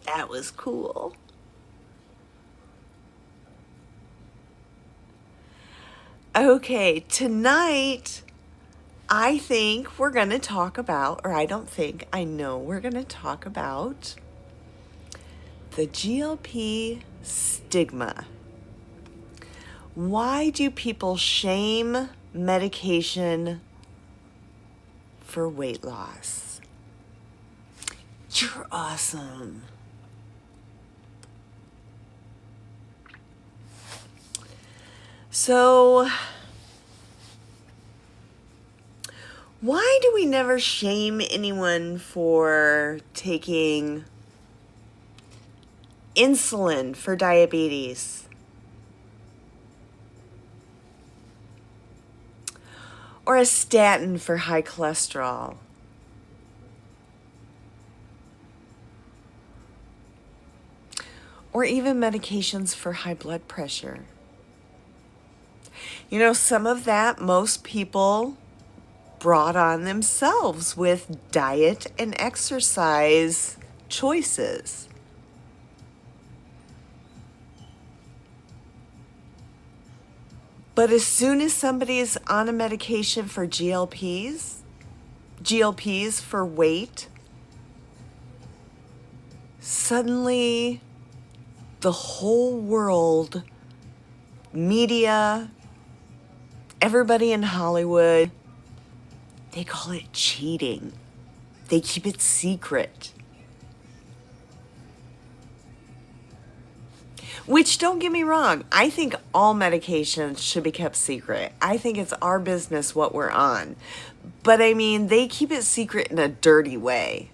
That was cool. Okay, tonight I think we're going to talk about, or I don't think, I know we're going to talk about the GLP stigma. Why do people shame medication for weight loss? You're awesome. So, why do we never shame anyone for taking insulin for diabetes? Or a statin for high cholesterol? Or even medications for high blood pressure? You know, some of that most people brought on themselves with diet and exercise choices. But as soon as somebody is on a medication for GLPs for weight, suddenly the whole world, media, everybody in Hollywood, they call it cheating. They keep it secret. Which, don't get me wrong, I think all medications should be kept secret. I think it's our business what we're on. But I mean, they keep it secret in a dirty way.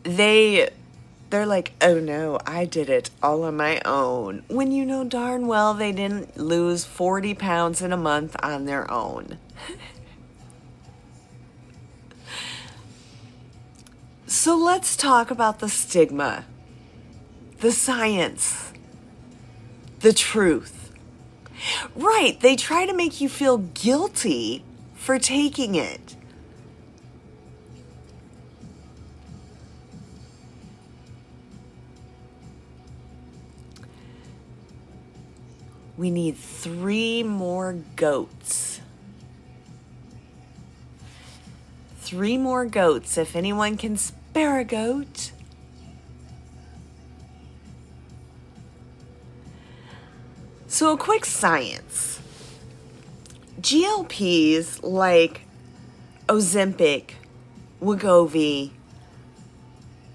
They're like, oh no, I did it all on my own. When you know darn well they didn't lose 40 pounds in a month on their own. So let's talk about the stigma, the science, the truth. Right, they try to make you feel guilty for taking it. We need 3 more goats. 3 more goats. If anyone can spare a goat. So a quick science. GLPs like Ozempic, Wegovy,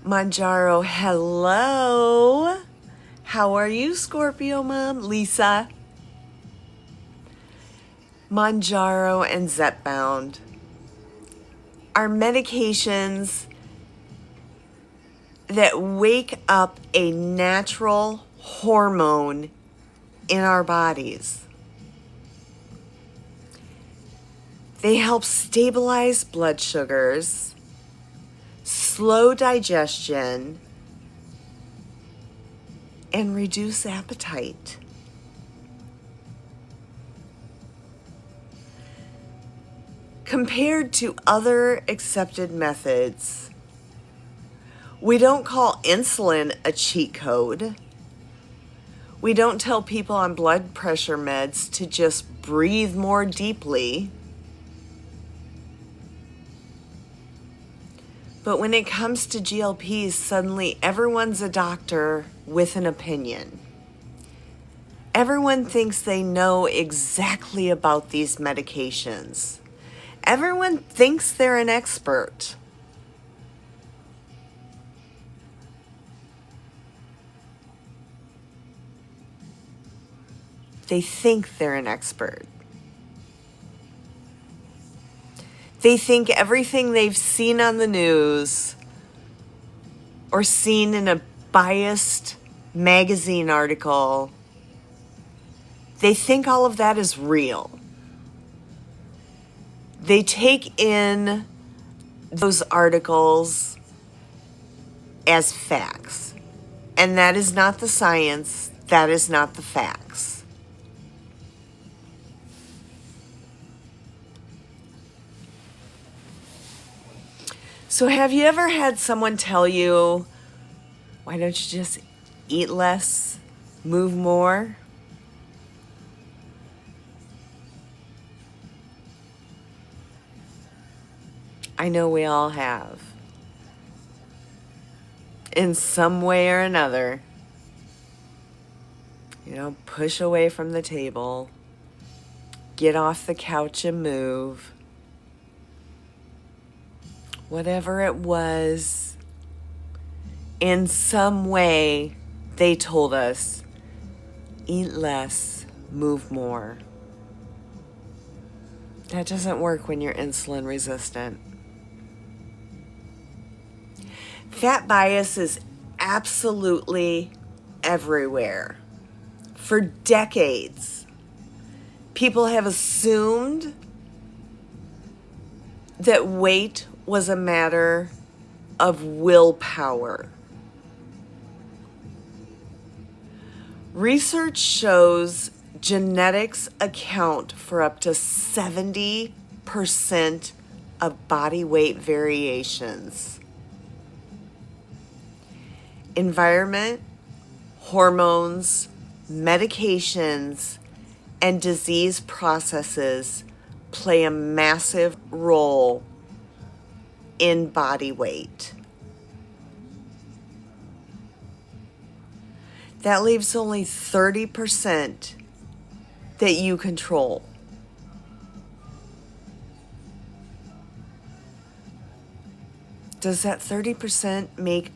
Mounjaro, hello. How are you, Scorpio Mom? Lisa. Mounjaro and Zepbound are medications that wake up a natural hormone in our bodies. They help stabilize blood sugars, slow digestion, and reduce appetite. Compared to other accepted methods, we don't call insulin a cheat code. We don't tell people on blood pressure meds to just breathe more deeply. But when it comes to GLPs, suddenly everyone's a doctor with an opinion. Everyone thinks they know exactly about these medications. Everyone thinks they're an expert. They think they're an expert. They think everything they've seen on the news or seen in a biased magazine article, they think all of that is real. They take in those articles as facts. And that is not the science. That is not the facts. So have you ever had someone tell you Why don't you just eat less, move more? I know we all have. In some way or another. Push away from the table. Get off the couch and move. Whatever it was, in some way, they told us, eat less, move more. That doesn't work when you're insulin resistant. Fat bias is absolutely everywhere. For decades, people have assumed that weight was a matter of willpower. Research shows genetics account for up to 70% of body weight variations. Environment, hormones, medications, and disease processes play a massive role in body weight. That leaves only 30% that you control. Does that 30% make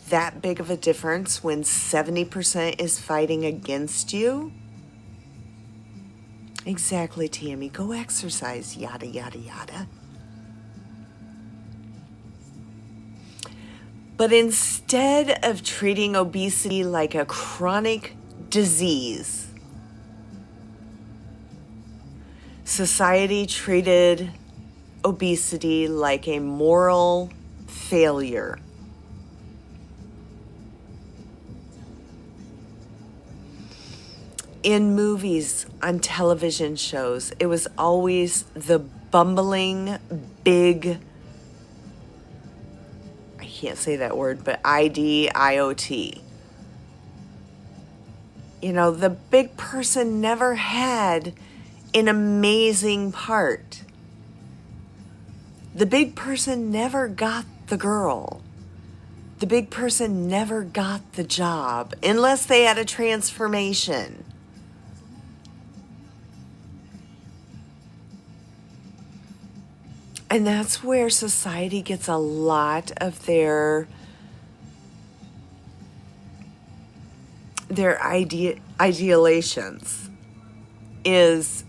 that big of a difference when 70% is fighting against you? Exactly, Tammy. Go exercise, yada, yada, yada. But instead of treating obesity like a chronic disease, society treated obesity like a moral failure. In movies, on television shows, it was always the bumbling, big, I can't say that word, but IDIOT. The big person never had an amazing part. The big person never got the girl. The big person never got the job unless they had a transformation. And that's where society gets a lot of their idealations is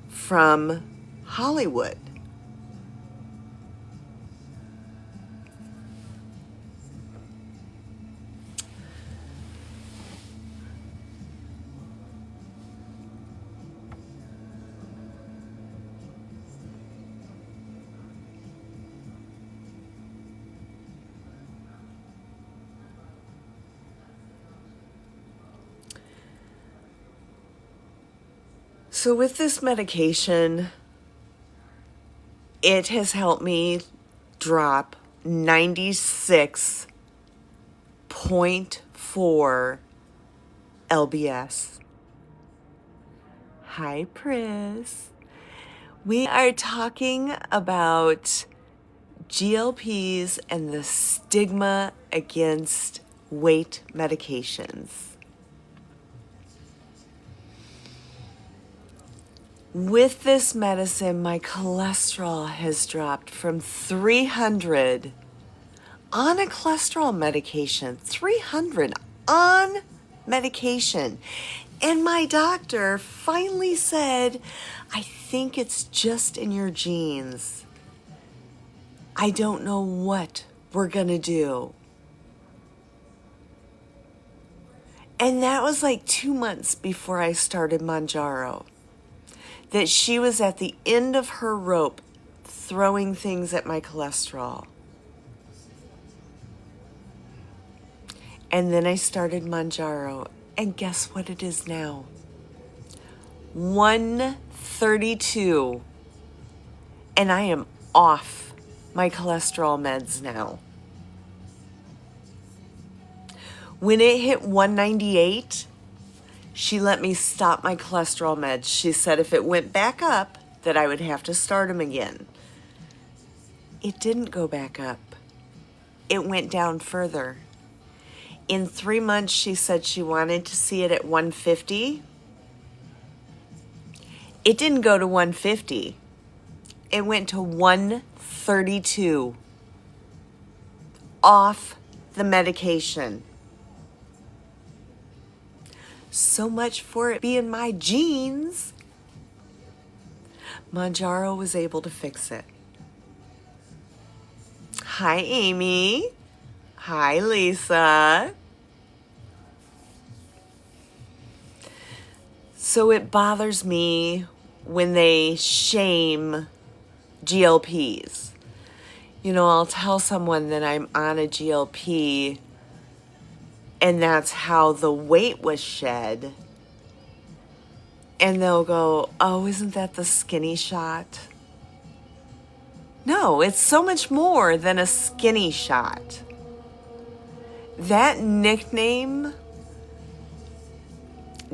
from Hollywood. So with this medication, it has helped me drop 96.4 LBS. Hi, Pris. We are talking about GLPs and the stigma against weight medications. With this medicine, my cholesterol has dropped from 300 on a cholesterol medication, 300 on medication. And my doctor finally said, I think it's just in your genes. I don't know what we're going to do. And that was like 2 months before I started Mounjaro. That she was at the end of her rope throwing things at my cholesterol. And then I started Mounjaro, and guess what it is now? 132. And I am off my cholesterol meds now. When it hit 198, she let me stop my cholesterol meds. She said if it went back up, that I would have to start them again. It didn't go back up. It went down further. In 3 months, she said she wanted to see it at 150. It didn't go to 150. It went to 132 off the medication. So much for it being my genes. Manjaro was able to fix it. Hi, Amy. Hi, Lisa. So it bothers me when they shame GLPs. You know, I'll tell someone that I'm on a GLP and that's how the weight was shed. And they'll go, oh, isn't that the skinny shot? No, it's so much more than a skinny shot. That nickname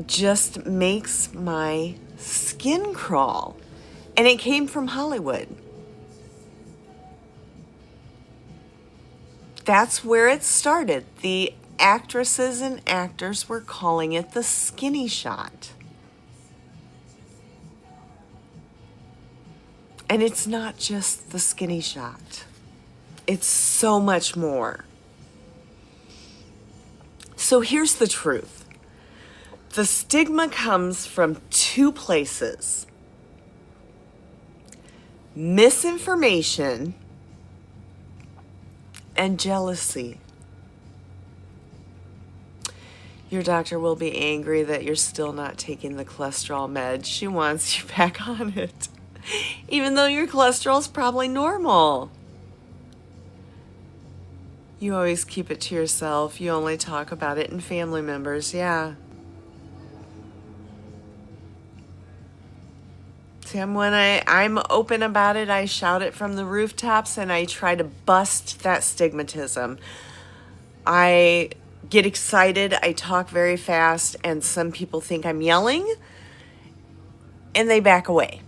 just makes my skin crawl. And it came from Hollywood. That's where it started. The actresses and actors were calling it the skinny shot. And it's not just the skinny shot. It's so much more. So here's the truth. The stigma comes from two places. Misinformation and jealousy. Your doctor will be angry that you're still not taking the cholesterol med. She wants you back on it, even though your cholesterol's probably normal. You always keep it to yourself. You only talk about it in family members. Yeah. Tim, when I'm open about it, I shout it from the rooftops and I try to bust that stigmatism. I get excited, I talk very fast, and some people think I'm yelling, and they back away.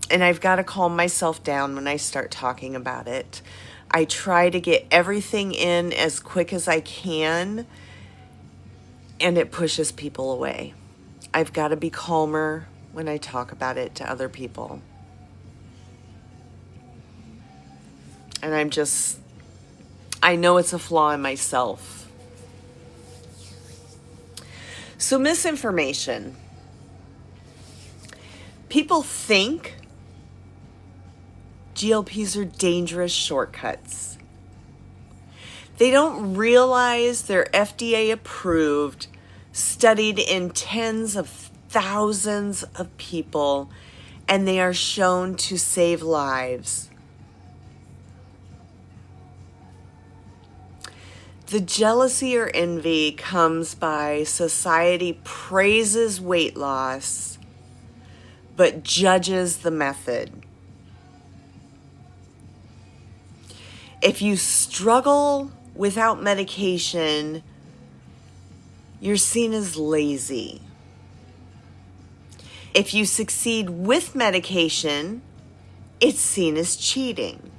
And I've got to calm myself down when I start talking about it. I try to get everything in as quick as I can, and it pushes people away. I've got to be calmer when I talk about it to other people. And I know it's a flaw in myself. So misinformation. People think GLPs are dangerous shortcuts. They don't realize they're FDA approved, studied in tens of thousands of people, and they are shown to save lives. The jealousy or envy comes by society praises weight loss, but judges the method. If you struggle without medication, you're seen as lazy. If you succeed with medication, it's seen as cheating.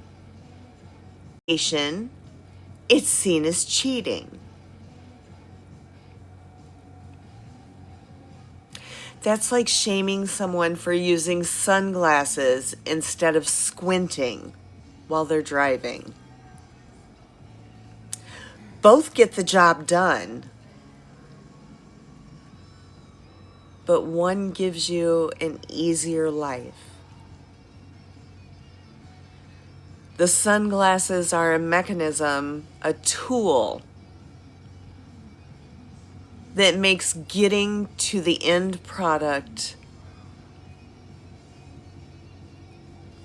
It's seen as cheating. That's like shaming someone for using sunglasses instead of squinting while they're driving. Both get the job done, but one gives you an easier life. The sunglasses are a mechanism, a tool that makes getting to the end product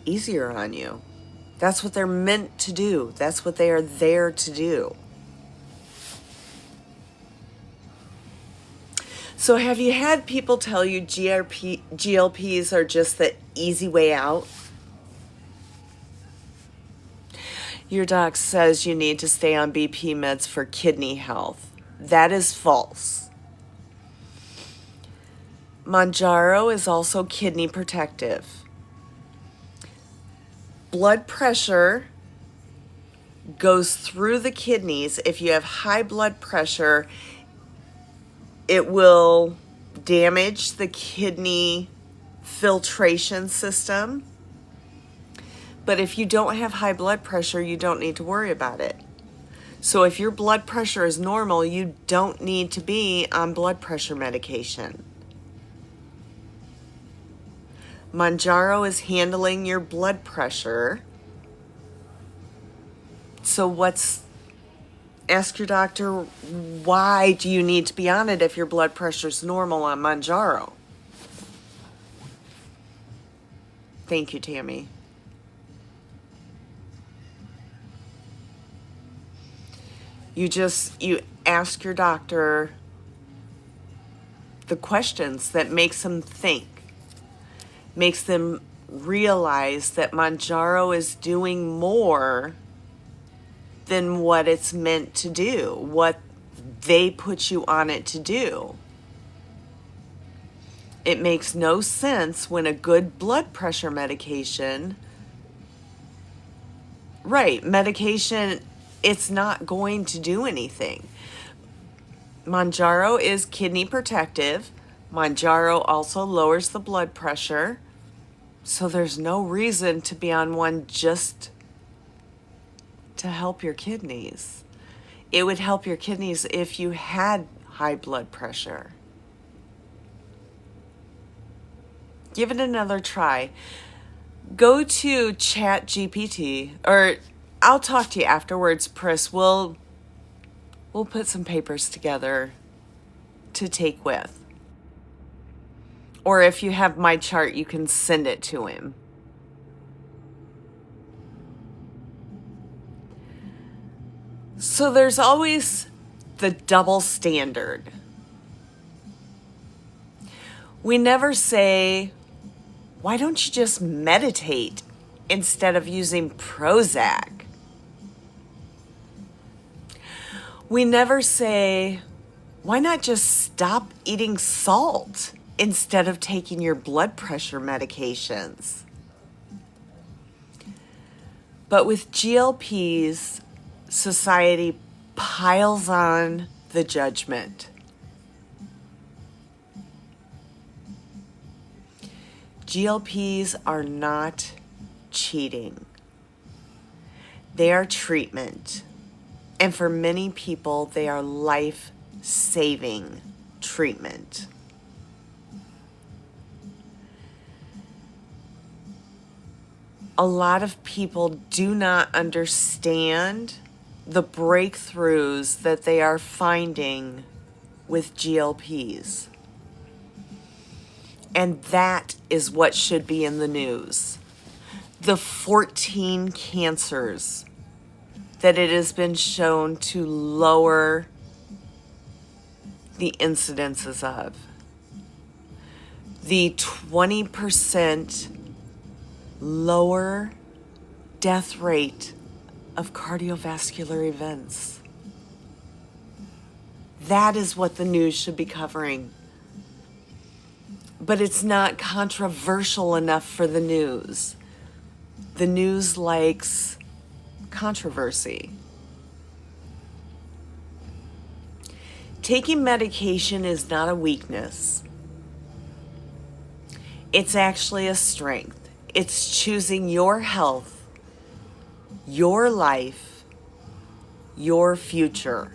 easier on you. That's what they're meant to do. That's what they are there to do. So have you had people tell you GLPs are just the easy way out? Your doc says you need to stay on BP meds for kidney health. That is false. Manjaro is also kidney protective. Blood pressure goes through the kidneys. If you have high blood pressure, it will damage the kidney filtration system. But if you don't have high blood pressure, you don't need to worry about it. So if your blood pressure is normal, you don't need to be on blood pressure medication. Manjaro is handling your blood pressure. So ask your doctor, why do you need to be on it if your blood pressure is normal on Manjaro? Thank you, Tammy. You ask your doctor the questions that makes them think, makes them realize that Manjaro is doing more than what it's meant to do, what they put you on it to do. It makes no sense when a good blood pressure medication, medication, it's not going to do anything. Manjaro is kidney protective. Manjaro also lowers the blood pressure. So there's no reason to be on one just to help your kidneys. It would help your kidneys if you had high blood pressure. Give it another try. Go to ChatGPT, or I'll talk to you afterwards, Pris. We'll put some papers together to take with. Or if you have my chart, you can send it to him. So there's always the double standard. We never say, why don't you just meditate instead of using Prozac? We never say, why not just stop eating salt instead of taking your blood pressure medications? But with GLPs, society piles on the judgment. GLPs are not cheating. They are treatment. And for many people, they are life-saving treatment. A lot of people do not understand the breakthroughs that they are finding with GLPs. And that is what should be in the news. The 14 cancers that it has been shown to lower the incidences of. The 20% lower death rate of cardiovascular events. That is what the news should be covering. But it's not controversial enough for the news. The news likes controversy. Taking medication is not a weakness. It's actually a strength. It's choosing your health, your life, your future.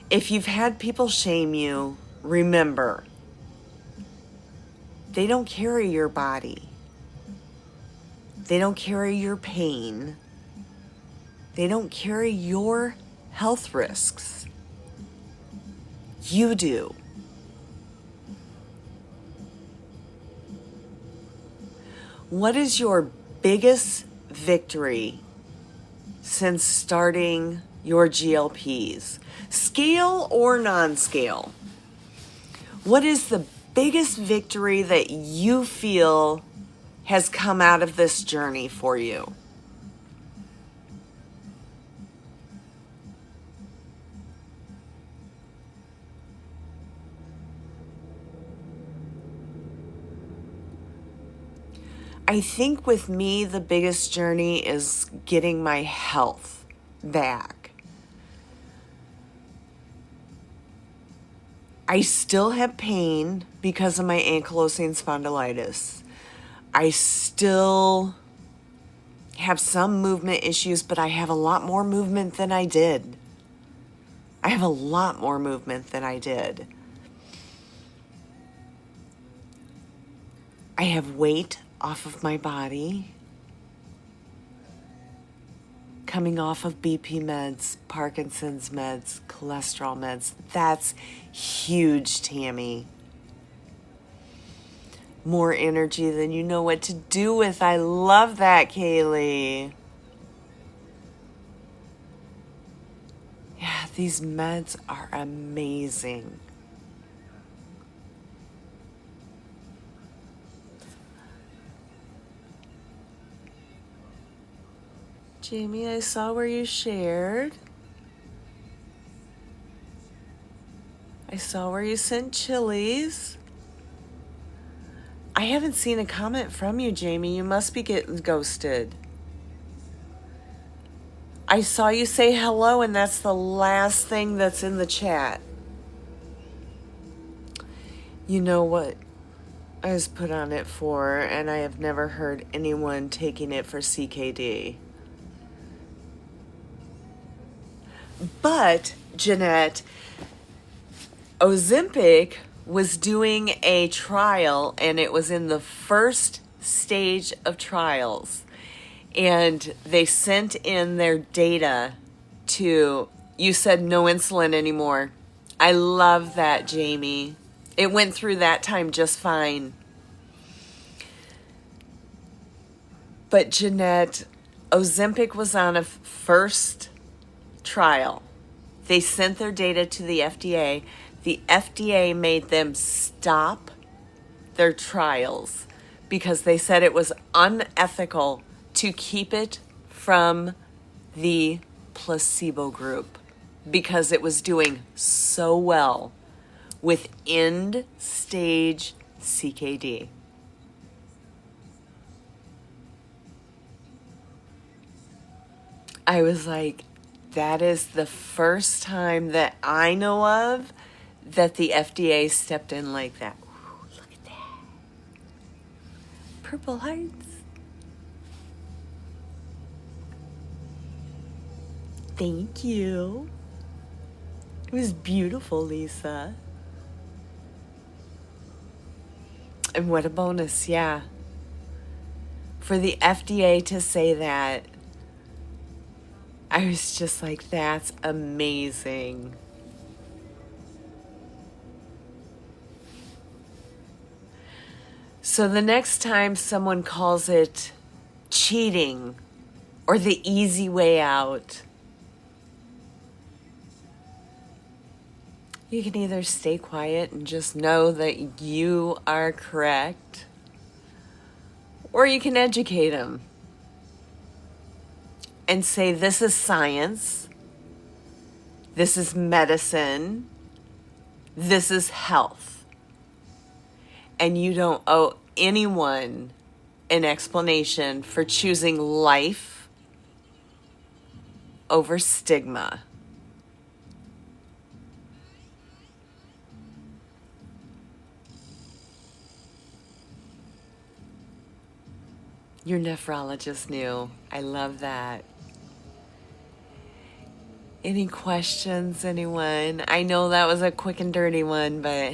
If you've had people shame you, remember, they don't carry your body. They don't carry your pain. They don't carry your health risks. You do. What is your biggest victory since starting your GLPs? Scale or non-scale? What is the biggest victory that you feel has come out of this journey for you? I think with me, the biggest journey is getting my health back. I still have pain because of my ankylosing spondylitis. I still have some movement issues, but I have a lot more movement than I did. I have a lot more movement than I did. I have weight off of my body, coming off of BP meds, Parkinson's meds, cholesterol meds. That's huge, Tammy. More energy than you know what to do with. I love that, Kaylee. Yeah, these meds are amazing. Jamie, I saw where you shared. I saw where you sent chilies. I haven't seen a comment from you, Jamie. You must be getting ghosted. I saw you say hello, and that's the last thing that's in the chat. You know what I was put on it for, and I have never heard anyone taking it for CKD. But, Jeanette, Ozempic was doing a trial, and it was in the first stage of trials. And they sent in their data to, you said no insulin anymore. I love that, Jamie. It went through that time just fine. But Jeanette, Ozempic was on a first trial. They sent their data to the FDA. The FDA made them stop their trials because they said it was unethical to keep it from the placebo group because it was doing so well with end-stage CKD. I was like, that is the first time that I know of that the FDA stepped in like that. Ooh, look at that. Purple hearts. Thank you. It was beautiful, Lisa. And what a bonus, yeah. For the FDA to say that, I was just like, that's amazing. So the next time someone calls it cheating or the easy way out, you can either stay quiet and just know that you are correct, or you can educate them and say, this is science, this is medicine, this is health. And you don't owe anyone an explanation for choosing life over stigma. Your nephrologist knew. I love that. Any questions, anyone? I know that was a quick and dirty one, but